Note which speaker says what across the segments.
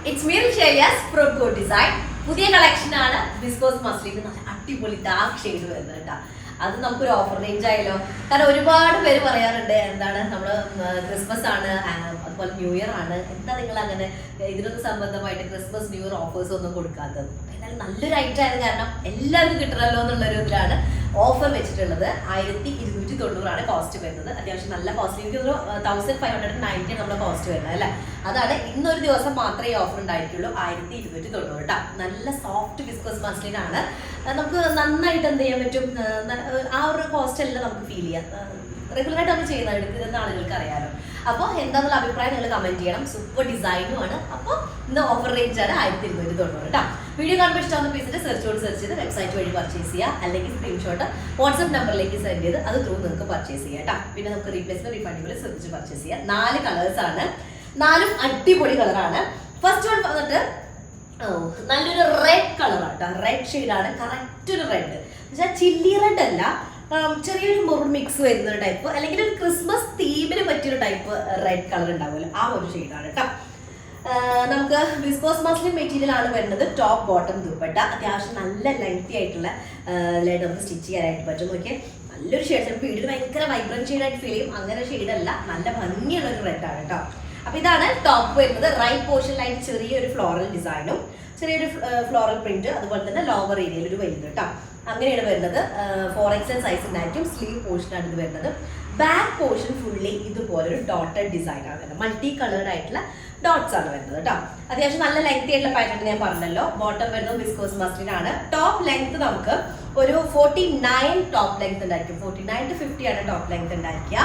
Speaker 1: It's me ഷെലിയാസ് from good design. പുതിയ collection ആണ് വിസ്കോസ് മസ്ലിൻ. നല്ല അടിപൊളി ഡാർക്ക് ഷെയ്ഡ് വരുന്നത് കേട്ടോ. അത് നമുക്കൊരു ഓഫർ റേഞ്ച് ആയല്ലോ. കാരണം ഒരുപാട് പേര് പറയാറുണ്ട് എന്താണ് നമ്മള് ക്രിസ്മസ് ആണ്, അതുപോലെ ന്യൂ ഇയർ ആണ്, എന്താ നിങ്ങൾ അങ്ങനെ ഇതിനൊന്നും സംബന്ധമായിട്ട് ക്രിസ്മസ് ന്യൂ ഇയർ ഓഫേഴ്സ് ഒന്നും കൊടുക്കാത്തത്. എന്നാലും നല്ലൊരു ഐറ്റം ആയത് കാരണം എല്ലാവർക്കും കിട്ടണമല്ലോ എന്നുള്ളൊരു ഇതിലാണ് ഓഫർ വെച്ചിട്ടുള്ളത്. 1290 കോസ്റ്റ് വരുന്നത്. അത്യാവശ്യം നല്ല കോസ്റ്റ്. എനിക്ക് ഒരു 1590 നമ്മുടെ കോസ്റ്റ് വരുന്നത് അല്ലേ. അതാണ് ഇന്നൊരു ദിവസം മാത്രമേ ഈ ഓഫർ ഉണ്ടായിട്ടുള്ളൂ. 1290 കേട്ടോ. നല്ല സോഫ്റ്റ് വിസ്കോസ് മസ്ലിൻ ആണ്. നമുക്ക് നന്നായിട്ട് എന്ത് ചെയ്യാൻ പറ്റും, ആ ഒരു കോസ്റ്റ് എല്ലാം നമുക്ക് ഫീൽ ചെയ്യാം. റെഗുലറായിട്ട് നമ്മൾ ചെയ്യുന്നത് എടുക്കുന്ന ആളുകൾക്ക് അറിയാലോ. അപ്പോൾ എന്താണെന്നുള്ള അഭിപ്രായം നിങ്ങൾ കമന്റ് ചെയ്യണം. സൂപ്പർ ഡിസൈനും ആണ്. അപ്പോൾ ഇന്ന് ഓഫർ റേഞ്ച് ആണ് 1290 കേട്ടോ. വീഡിയോ കാണുമ്പോൾ ഇഷ്ടമാകുന്ന പീസിന്റെ സെർച്ച് ചെയ്ത് വെബ്സൈറ്റ് വഴി പർച്ചേസ് ചെയ്യുക, അല്ലെങ്കിൽ സ്ക്രീൻഷോട്ട് വാട്സ്ആപ്പ് നമ്പറിലേക്ക് സെൻഡ് ചെയ്ത് അത് ത്രൂ നിങ്ങൾക്ക് പർച്ചേസ് ചെയ്യാം കേട്ടോ. പിന്നെ നമുക്ക് റീപ്ലേസ്മെന്റ് റീഫണ്ടബിൾ ശ്രദ്ധിച്ച് പർച്ചേസ് ചെയ്യാം. 4 കളേഴ്സ് ആണ്, 4ഉം അടിപൊളി കളറാണ്. ഫസ്റ്റ് വൺ വന്നിട്ട് നല്ലൊരു റെഡ് കളറാട്ടോ. റെഡ് ഷെയ്ഡാണ്, കറക്റ്റ് ഒരു റെഡ്. പക്ഷേ ചില്ലി റെഡ് അല്ല, ചെറിയൊരു മെറൂൺ മിക്സ് വരുന്ന ഒരു ടൈപ്പ്, അല്ലെങ്കിൽ ഒരു ക്രിസ്മസ് തീമിന് പറ്റിയൊരു ടൈപ്പ് റെഡ് കളർ ഉണ്ടാവുമല്ലോ, ആ ഒരു ഷെയ്ഡാണ് കേട്ടോ. നമുക്ക് വിസ്കോസ് മസ്ലിൻ മെറ്റീരിയൽ ആണ് വരുന്നത്. ടോപ്പ് ബോട്ടം ദുപ്പട്ട അത്യാവശ്യം നല്ല ലെങ്തി ആയിട്ടുള്ള നമുക്ക് സ്റ്റിച്ച് ചെയ്യാനായിട്ട് പറ്റും. നോക്കിയാൽ നല്ലൊരു ഷെയ്ഡ്. ചിലപ്പോൾ വീടിന് ഭയങ്കര വൈബ്രന്റ് ഷെയ്ഡായിട്ട് ഫീൽ ചെയ്യും. അങ്ങനെ ഷെയ്ഡല്ല, നല്ല ഭംഗിയുള്ള ഒരു റെഡ് ആണ് കേട്ടോ. അപ്പൊ ഇതാണ് ടോപ്പ് വരുന്നത്. റൈറ്റ് പോർഷനിലായിട്ട് ചെറിയൊരു ഫ്ലോറൽ ഡിസൈനും ചെറിയൊരു ഫ്ലോറൽ പ്രിന്റ്, അതുപോലെ തന്നെ ലോവർ ഏരിയയിൽ ഒരു വലുത് കേട്ടോ. അങ്ങനെയാണ് വരുന്നത്. 4XL സൈസ് ഉണ്ടായിരിക്കും. സ്ലീവ് പോർഷനാണ് ഇത് വരുന്നത്. ബാക്ക് പോർഷൻ ഫുള്ളി ഇതുപോലൊരു ഡോട്ടഡ് ഡിസൈൻ ആണ് വരുന്നത്. മൾട്ടി കളേർഡ് ആയിട്ടുള്ള ഡോട്ട്സ് ആണ് വരുന്നത് കേട്ടോ. അത്യാവശ്യം നല്ല ലെങ്തി ആയിട്ടുള്ള പാറ്റേൺ ഞാൻ പറഞ്ഞല്ലോ. ബോട്ടം വരുന്നത് വിസ്കോസ് മസ്ലിൻ ആണ്. ടോപ്പ് ലെങ്ത് നമുക്ക് ഒരു 49 ടോപ്പ് ലെങ്ത് ഉണ്ടായിരിക്കും. 49 to 50 ആണ് ടോപ്പ് ലെങ്ത് ഉണ്ടായിരിക്കുക.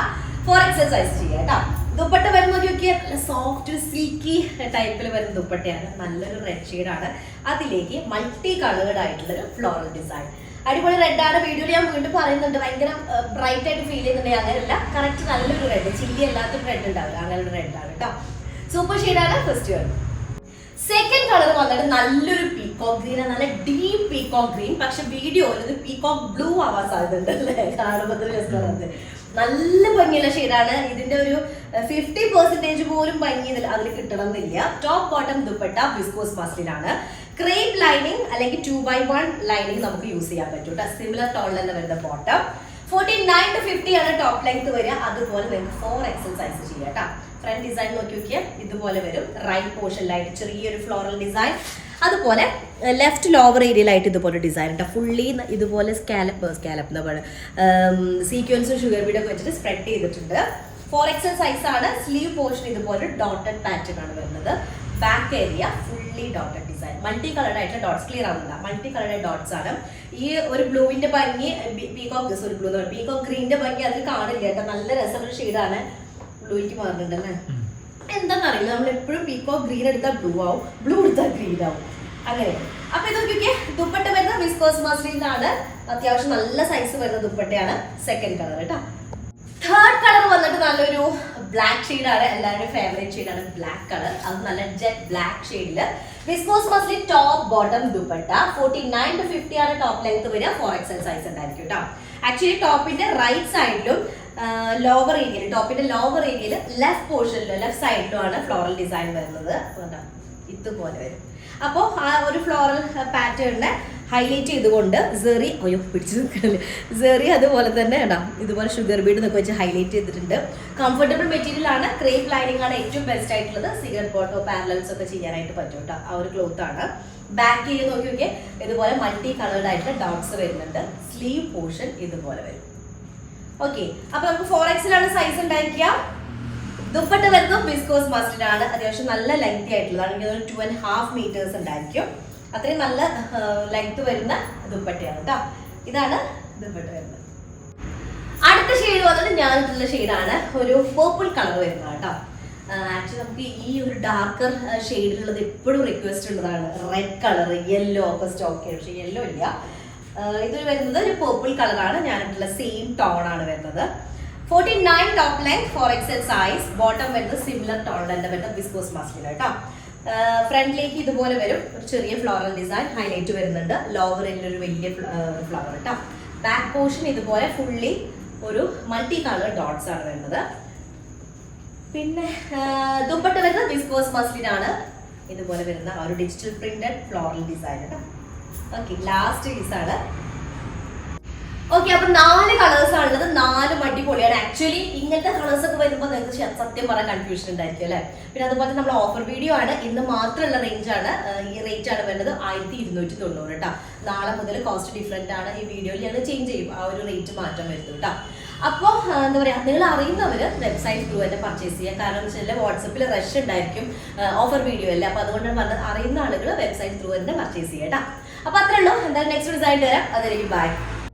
Speaker 1: 4XL സൈസ് ചെയ്യാം കേട്ടോ. ദുപ്പട്ട വരുന്നത് നോക്കിയാൽ നല്ല സോഫ്റ്റ് സിൽക്കി ടൈപ്പിൽ വരുന്ന ദുപ്പട്ടയാണ്. നല്ലൊരു റെഡ് ഷെയ്ഡാണ്. അതിലേക്ക് മൾട്ടി കളേർഡ് ആയിട്ടുള്ളൊരു ഫ്ലോറൽ ഡിസൈൻ. അടിപൊളി റെഡ് ആണ്. വീഡിയോയിൽ ഞാൻ വീണ്ടും പറയുന്നുണ്ട്, ഭയങ്കര ബ്രൈറ്റ് ആയിട്ട് ഫീൽ ചെയ്യുന്നുണ്ടെങ്കിൽ അങ്ങനെയല്ല, കറക്റ്റ് നല്ലൊരു റെഡ്, ചില്ലി അല്ലാത്തൊരു റെഡ് ഉണ്ടാവില്ല, അങ്ങനെ ഒരു റെഡ് ആണ് കേട്ടോ. സൂപ്പർ ഷെയ്ഡാണ് ഫസ്റ്റ് വൺ. സെക്കൻഡ് കളർ വന്നിട്ട് നല്ലൊരു പീകോക്ക് ഗ്രീൻ, നല്ല ഡീപ്പ് പീകോക്ക് ഗ്രീൻ. പക്ഷെ വീഡിയോയിൽ ഇത് പീകോക്ക് ബ്ലൂ ആവാൻ സാധ്യതയുണ്ട് അല്ലേ, കാണുമ്പോൾ. നല്ല ഭംഗിയുള്ള ഷെയ്ഡാണ്. ഇതിന്റെ ഒരു 50% പോലും ഭംഗി അതിൽ കിട്ടണമെന്നില്ല. Top bottom dupatta viscose muslin ആണ്. ക്രേപ്പ് ലൈനിങ് അല്ലെങ്കിൽ 2x1 ലൈനിങ് നമുക്ക് യൂസ് ചെയ്യാൻ പറ്റും കേട്ടോ. സിമിലർ ടോണിൽ തന്നെ വരുന്ന ബോട്ടം. 49 to 50 ആണ് ടോപ്പ് ലെങ്ത് വരിക. അതുപോലെ നിങ്ങൾക്ക് 4XL സൈസ് ചെയ്യാം കേട്ടോ. ഫ്രണ്ട് ഡിസൈൻ നോക്കി നോക്കിയാൽ ഇതുപോലെ വരും. റൈറ്റ് പോർഷനിലായിട്ട് ചെറിയൊരു ഫ്ലോറൽ ഡിസൈൻ, അതുപോലെ ലെഫ്റ്റ് ലോവർ ഏരിയയിലായിട്ട് ഇതുപോലെ ഡിസൈൻ കേട്ടോ. ഫുള്ളി ഇതുപോലെ സ്കാലപ്പ് എന്താ പറയുക, സീക്വൻസും ഷുഗർ ബീഡൊക്കെ വെച്ചിട്ട് സ്പ്രെഡ് ചെയ്തിട്ടുണ്ട്. 4XL സൈസ് ആണ്. സ്ലീവ് പോർഷൻ ഇതുപോലെ ഡോട്ടഡ് പാറ്റേൺ ആണ് വരുന്നത്. Back area fully dotted design. Multi coloured ആയിട്ടുള്ള ഡോട്ട്സ്, ക്ലിയർ ആവുന്നില്ല, മൾട്ടി കളർഡ് ഡോട്ട്സ് ആണ്. ഈ ഒരു ബ്ലൂവിന്റെ ഭംഗി പീകോക്ക് ഗ്രീനിന്റെ ഭംഗി അതിൽ കാണില്ല കേട്ടോ. നല്ല രസമുള്ള ഷെയ്ഡാണ്. ബ്ലൂയ്ക്ക് മാറുന്നുണ്ടല്ലേ, എന്താണെന്നറിയില്ല. നമ്മൾ എപ്പോഴും പീകോക്ക് ഗ്രീൻ എടുത്താൽ ബ്ലൂ ആവും, ബ്ലൂ എടുത്താൽ ഗ്രീൻ ആവും, അങ്ങനെ. അപ്പൊ ഇതൊക്കെ ദുപ്പട്ട വരുന്ന വിസ്കോസ് മസ്ലിനാണ്. അത്യാവശ്യം നല്ല സൈസ് വരുന്ന ദുപ്പട്ടയാണ്. സെക്കൻഡ് കളർ കേട്ടോ. തേർഡ് കളർ വന്നിട്ട് നല്ലൊരു ബ്ലാക്ക് ഷെയ്ഡാണ്. എല്ലാവരുടെയും ഫേവറേറ്റ് ഷെയ്ഡാണ് ബ്ലാക്ക് കളർ. അത് നല്ല ജെറ്റ് ബ്ലാക്ക് ഷെയ്ഡില് viscose muslin top bottom dupatta. 49 to 50 ആണ് ടോപ്പ് ലെങ്ത് വരിക. 4XL സൈസ് ഉണ്ടായിരിക്കും കേട്ടോ. ആക്ച്വലി ടോപ്പിന്റെ റൈറ്റ് സൈഡിലും ലോവർ ഏരിയയിൽ, ടോപ്പിന്റെ ലോവർ ഏരിയയിൽ ലെഫ്റ്റ് പോർഷനിലും ലെഫ്റ്റ് സൈഡിലും ആണ് ഫ്ലോറൽ ഡിസൈൻ വരുന്നത്. ഇതുപോലെ വരും. അപ്പോൾ ആ ഒരു ഫ്ലോറൽ പാറ്റേണിനെ ഹൈലൈറ്റ് ചെയ്തുകൊണ്ട് സെറി പിടിച്ചു നിൽക്കണല്ലേ, സെറി അതുപോലെ തന്നെ ഇടാം. ഇതുപോലെ ഷുഗർ ബീഡ് എന്നൊക്കെ വെച്ച് ഹൈലൈറ്റ് ചെയ്തിട്ടുണ്ട്. കംഫർട്ടബിൾ മെറ്റീരിയൽ ആണ്. ക്രേപ്പ് ലൈനിങ് ആണ് ഏറ്റവും ബെസ്റ്റ് ആയിട്ടുള്ളത്. സിഗരറ്റ് ബോട്ടോ പാരലൽസ് ഒക്കെ ചെയ്യാനായിട്ട് പറ്റും കേട്ടോ. ആ ഒരു ക്ലോത്ത് ആണ്. ബാക്ക് ചെയ്ത് നോക്കി നോക്കിയാൽ ഇതുപോലെ മൾട്ടി കളേർഡ് ആയിട്ടുള്ള ഡോട്ട്സ് വരുന്നുണ്ട്. സ്ലീവ് പോർഷൻ ഇതുപോലെ വരും. ഓക്കെ, അപ്പൊ നമുക്ക് 4XL ആണ് സൈസ് ഉണ്ടായിരിക്കുക. ദുപ്പട്ട വരുന്നത് വിസ്കോസ് മസ്ലിൻ ആണ്. അത്യാവശ്യം നല്ല ലെങ്തി ആയിട്ടുള്ളതാണ്. എനിക്ക് 2.5 meters ഉണ്ടായിരിക്കും. അത്രയും നല്ല ലെങ്ത് വരുന്ന ദുപ്പട്ടയാണ് കേട്ടോ. ഇതാണ് ദുപ്പട്ട വരുന്നത്. അടുത്ത ഷെയ്ഡ് വന്നിട്ട് ഞാനിട്ടുള്ള ഷെയ്ഡാണ്. ഒരു പേർപ്പിൾ കളർ വരുന്നത് കേട്ടോ. ആക്ച്വലി നമുക്ക് ഈ ഒരു ഡാർക്കർ ഷെയ്ഡിലുള്ളത് എപ്പോഴും റിക്വസ്റ്റ് ഉള്ളതാണ്. റെഡ് കളർ, യെല്ലോ ഒക്കെ സ്റ്റോക്ക് ചെയ്യും, പക്ഷേ യെല്ലോ ഇല്ല. ഇത് വരുന്നത് ഒരു പേർപ്പിൾ കളറാണ്. ഞാനിട്ടുള്ള സെയിം ടോൺ ആണ് വരുന്നത്. 49 top length, 4XL size. Bottom വരുന്നത് സിമിലർ ടോൺ തന്നെ വരുന്ന വിസ്കോസ് മസ്ലിൻ കേട്ടോ. ഫ്രണ്ടിലേക്ക് ഇതുപോലെ വരും. ഒരു ചെറിയ ഫ്ലോറൽ ഡിസൈൻ ഹൈലൈറ്റ് വരുന്നുണ്ട്. ലോവർ ഏരിയയിൽ ഒരു വലിയ ഫ്ലവർ കേട്ടോ. ബാക്ക് പോർഷൻ ഇതുപോലെ ഫുള്ളി ഒരു മൾട്ടി കളർ ഡോട്ട്സ് ആണ് വരുന്നത്. പിന്നെ ദുപ്പട്ട വരുന്നത് വിസ്കോസ് മസ്ലിൻ ആണ്. ഇതുപോലെ വരുന്ന ഒരു ഡിജിറ്റൽ പ്രിന്റഡ് ഫ്ലോറൽ ഡിസൈൻ കേട്ടോ. ഓക്കെ, ലാസ്റ്റ് പീസാണ്. ഓക്കെ, അപ്പൊ 4 കളേഴ്സ് ആണുള്ളത്. 4 അടിപൊളിയാണ്. ആക്ച്വലി ഇങ്ങനത്തെ കളേഴ്സ് ഒക്കെ വരുമ്പോൾ നിങ്ങൾക്ക് സത്യം പറയാൻ കൺഫ്യൂഷൻ ഉണ്ടായിരിക്കും അല്ലെ. പിന്നെ അതുപോലെ നമ്മൾ ഓഫർ വീഡിയോ ആണ്, ഇന്ന് മാത്രമുള്ള റേഞ്ച് ആണ്. ഈ റേറ്റ് ആണ് വരുന്നത് 1290 കേട്ടോ. നാളെ മുതൽ കോസ്റ്റ് ഡിഫറെന്റ് ആണ്. ഈ വീഡിയോയിൽ ഞങ്ങൾ ചേഞ്ച് ചെയ്യും, ആ ഒരു റേറ്റ് മാറ്റം വരുന്നു കേട്ടോ. അപ്പോൾ എന്താ പറയുക, നിങ്ങൾ അറിയുന്നവർ വെബ്സൈറ്റ് ത്രൂ തന്നെ പർച്ചേസ് ചെയ്യുക. കാരണം എന്ന് വെച്ചാൽ വാട്സപ്പിൽ റഷ് ഉണ്ടായിരിക്കും, ഓഫർ വീഡിയോ അല്ലേ. അപ്പോൾ അതുകൊണ്ടാണ് പറഞ്ഞത്, അറിയുന്ന ആളുകൾ വെബ്സൈറ്റ് ത്രൂ തന്നെ പർച്ചേസ് ചെയ്യുക കേട്ടോ. അപ്പോൾ അത്രേ ഉള്ളൂ. എന്തായാലും നെക്സ്റ്റ് ഡിസൈൻ വരാം. അതിലേക്ക് ബൈ.